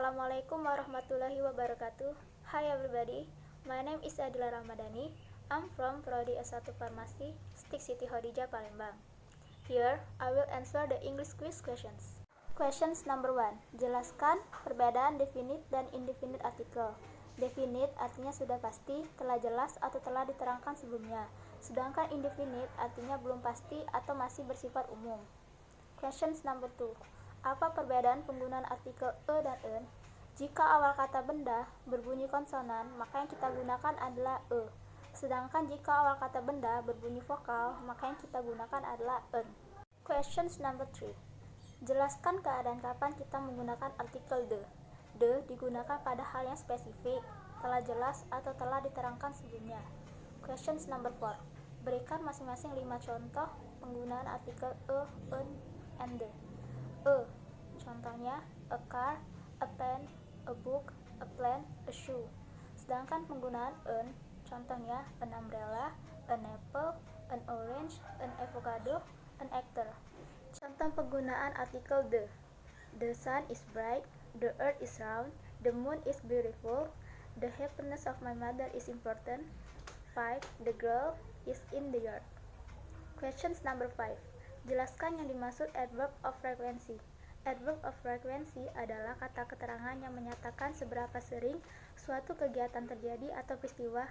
Assalamualaikum warahmatullahi wabarakatuh. Hi everybody, my name is Adila Ramadhani. I'm from Prodi S1 Farmasi, Stick City Hodija, Palembang. Here, I will answer the English quiz questions. Questions number 1. Jelaskan perbedaan definite dan indefinite artikel. Definite artinya sudah pasti, telah jelas atau telah diterangkan sebelumnya. Sedangkan indefinite artinya belum pasti atau masih bersifat umum. Questions number 2. Apa perbedaan penggunaan artikel e dan en? Jika awal kata benda berbunyi konsonan, maka yang kita gunakan adalah e. Sedangkan jika awal kata benda berbunyi vokal, maka yang kita gunakan adalah en. Questions number 3. Jelaskan keadaan kapan kita menggunakan artikel the. The digunakan pada hal yang spesifik, telah jelas atau telah diterangkan sebelumnya. Questions number 4. Berikan masing-masing 5 contoh penggunaan artikel e, en, and the. E. Contohnya, a car, a pen, a book, a plant, a shoe. Sedangkan penggunaan en, contohnya an umbrella, an apple, an orange, an avocado, an actor. Contoh penggunaan artikel the sun is bright, the earth is round, the moon is beautiful, the happiness of my mother is important. 5. The girl is in the yard. Questions number 5. Jelaskan yang dimaksud adverb of frequency. Adverb of frequency adalah kata keterangan yang menyatakan seberapa sering suatu kegiatan terjadi atau peristiwa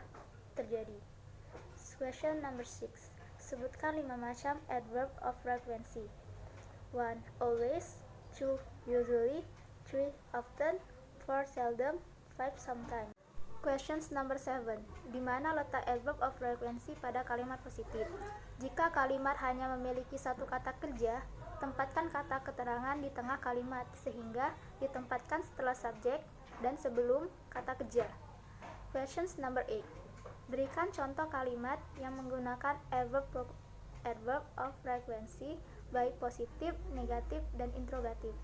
terjadi. Question number 6. Sebutkan 5 macam adverb of frequency. 1. Always, 2. Usually, 3. Often, 4. Seldom, 5. Sometimes. Questions number 7. Di mana letak adverb of frequency pada kalimat positif? Jika kalimat hanya memiliki satu kata kerja, tempatkan kata keterangan di tengah kalimat sehingga ditempatkan setelah subjek dan sebelum kata kerja. Questions number 8. Berikan contoh kalimat yang menggunakan adverb of frequency baik positif, negatif, dan interrogatif.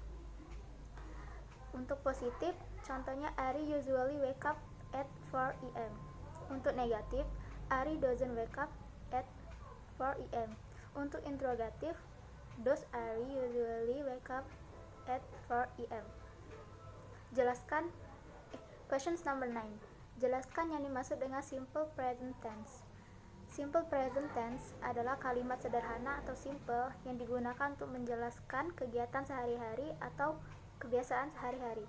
Untuk positif, contohnya Ari usually wake up at 4 am. Untuk negatif, Ari doesn't wake up at 4 am. Untuk interrogatif, does Ari usually wake up at 4 am? Jelaskan questions number 9. Jelaskan yang dimaksud dengan simple present tense. Simple present tense adalah kalimat sederhana atau simple yang digunakan untuk menjelaskan kegiatan sehari-hari atau kebiasaan sehari-hari.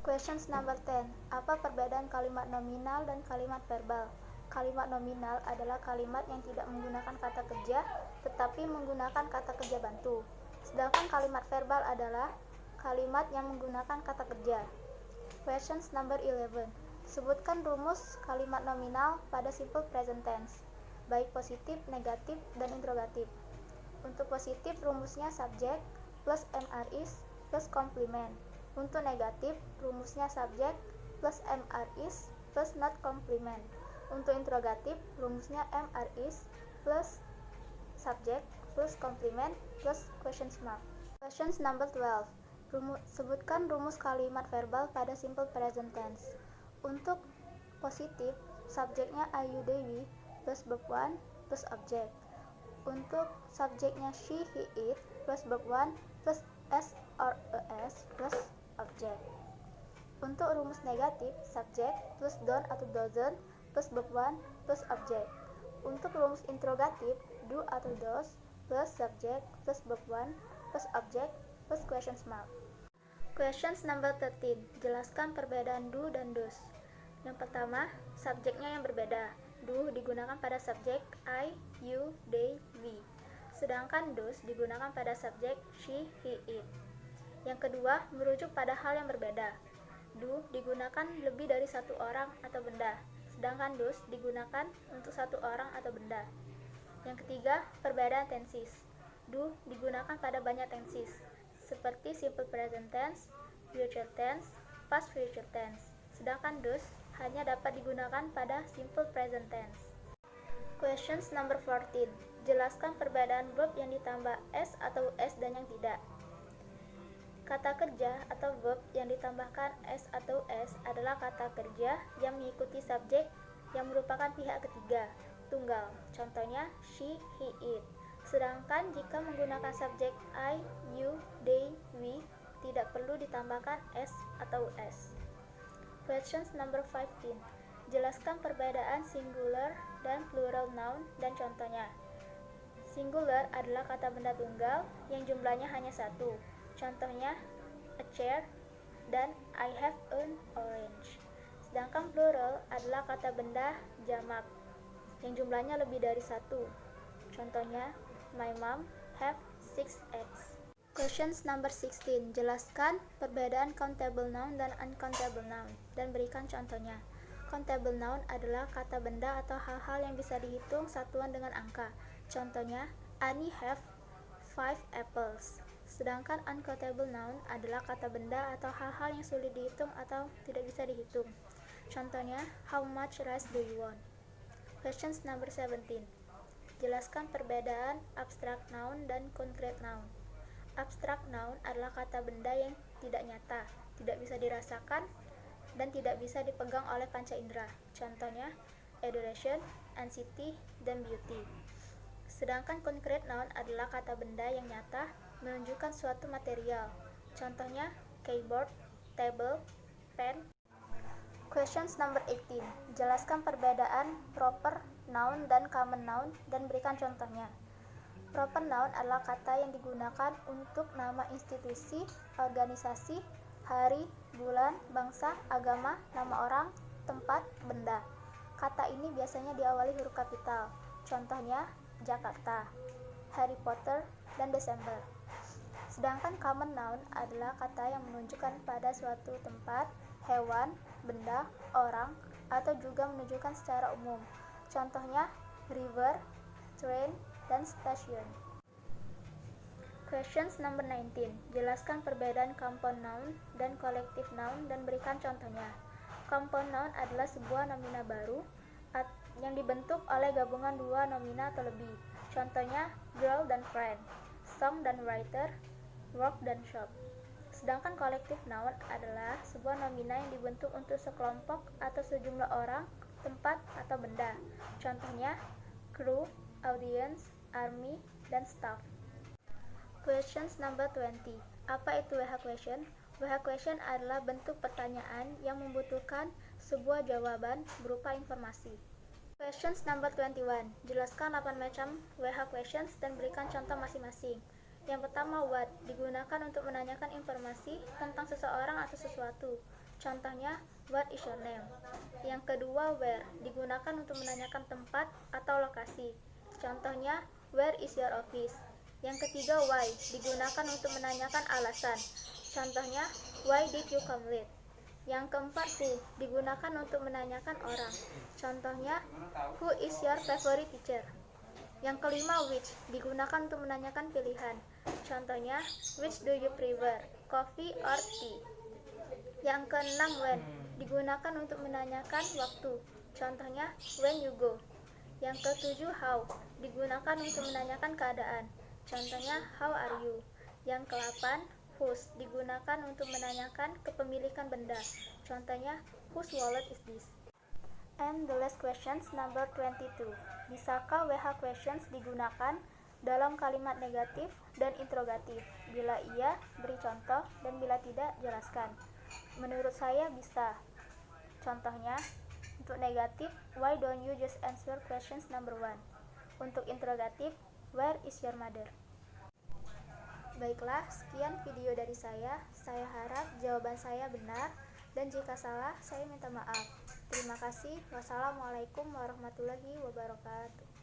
Questions number 10. Apa perbedaan kalimat nominal dan kalimat verbal? Kalimat nominal adalah kalimat yang tidak menggunakan kata kerja, tetapi menggunakan kata kerja bantu. Sedangkan kalimat verbal adalah kalimat yang menggunakan kata kerja. Questions number 11. Sebutkan rumus kalimat nominal pada simple present tense, baik positif, negatif, dan interrogatif. Untuk positif, rumusnya subjek plus MR is plus complement. Untuk negatif, rumusnya subjek plus MR is plus not complement. Untuk interrogatif, rumusnya MR is plus subject plus complement plus question mark. Questions number 12. Sebutkan rumus kalimat verbal pada simple present tense. Untuk positif, subjeknya I, you, they, we plus verb 1 plus object. Untuk subjeknya she, he, it plus verb 1 plus s or es plus object. Untuk rumus negatif, subject plus don't atau doesn't plus verb 1 plus object. Untuk rumus interrogatif, do atau does plus subject plus verb 1 plus object plus question mark. Questions number 13. Jelaskan perbedaan do dan does. Yang pertama, subjeknya yang berbeda. Do digunakan pada subjek I, you, they, we. Sedangkan does digunakan pada subjek she, he, it. Yang kedua, merujuk pada hal yang berbeda. Do digunakan lebih dari satu orang atau benda, sedangkan does digunakan untuk satu orang atau benda. Yang ketiga, perbedaan tenses. Do digunakan pada banyak tenses, seperti simple present tense, future tense, past future tense. Sedangkan does hanya dapat digunakan pada simple present tense. Questions number 14. Jelaskan perbedaan verb yang ditambah s atau s dan yang tidak. Kata kerja atau verb yang ditambahkan s atau s adalah kata kerja yang mengikuti subjek yang merupakan pihak ketiga, tunggal. Contohnya she, he, it. Sedangkan jika menggunakan subjek I, you, they, we, tidak perlu ditambahkan s atau us. Questions number 15. Jelaskan perbedaan singular dan plural noun dan contohnya. Singular adalah kata benda tunggal yang jumlahnya hanya satu. Contohnya, a chair dan I have an orange. Sedangkan plural adalah kata benda jamak yang jumlahnya lebih dari satu. Contohnya, my mom have 6 eggs. Questions number 16. Jelaskan perbedaan countable noun dan uncountable noun dan berikan contohnya. Countable noun adalah kata benda atau hal-hal yang bisa dihitung satuan dengan angka. Contohnya, Annie have 5 apples. Sedangkan uncountable noun adalah kata benda atau hal-hal yang sulit dihitung atau tidak bisa dihitung. Contohnya, how much rice do you want? Questions number 17. Jelaskan perbedaan abstract noun dan concrete noun. Abstract noun adalah kata benda yang tidak nyata, tidak bisa dirasakan, dan tidak bisa dipegang oleh panca indera. Contohnya, adoration, anxiety, dan beauty. Sedangkan concrete noun adalah kata benda yang nyata, menunjukkan suatu material. Contohnya, keyboard, table, pen. Questions number 18. Jelaskan perbedaan proper noun dan common noun dan berikan contohnya. Proper noun adalah kata yang digunakan untuk nama institusi, organisasi, hari, bulan, bangsa, agama, nama orang, tempat, benda. Kata ini biasanya diawali huruf kapital. Contohnya, Jakarta, Harry Potter, dan Desember. Sedangkan common noun adalah kata yang menunjukkan pada suatu tempat, hewan, benda, orang, atau juga menunjukkan secara umum. Contohnya, river, train, dan station. Questions number 19. Jelaskan perbedaan compound noun dan collective noun dan berikan contohnya. Compound noun adalah sebuah nomina baru yang dibentuk oleh gabungan dua nomina atau lebih. Contohnya, girl dan friend, song dan writer, work dan shop. Sedangkan collective noun adalah sebuah nomina yang dibentuk untuk sekelompok atau sejumlah orang, tempat, atau benda. Contohnya, crew, audience, army, dan staff. Questions number 20. Apa itu WH question? WH question adalah bentuk pertanyaan yang membutuhkan sebuah jawaban berupa informasi. Questions number 21. Jelaskan 8 macam WH questions dan berikan contoh masing-masing. Yang pertama, what, digunakan untuk menanyakan informasi tentang seseorang atau sesuatu. Contohnya, what is your name? Yang kedua, where, digunakan untuk menanyakan tempat atau lokasi. Contohnya, where is your office? Yang ketiga, why, digunakan untuk menanyakan alasan. Contohnya, why did you come late? Yang keempat, who, digunakan untuk menanyakan orang. Contohnya, who is your favorite teacher? Yang kelima, which, digunakan untuk menanyakan pilihan. Contohnya, which do you prefer, coffee or tea? Yang keenam, when, digunakan untuk menanyakan waktu. Contohnya, when you go. Yang ketujuh, how, digunakan untuk menanyakan keadaan. Contohnya, how are you? Yang ke-8, whose, digunakan untuk menanyakan kepemilikan benda. Contohnya, whose wallet is this? And the last questions number 22. Bisakah WH questions digunakan dalam kalimat negatif dan interrogatif? Bila iya, beri contoh, dan bila tidak, jelaskan. Menurut saya bisa. Contohnya, untuk negatif, why don't you just answer questions number 1? Untuk interrogatif, where is your mother? Baiklah, sekian video dari saya. Saya harap jawaban saya benar, dan jika salah, saya minta maaf. Terima kasih. Wassalamualaikum warahmatullahi wabarakatuh.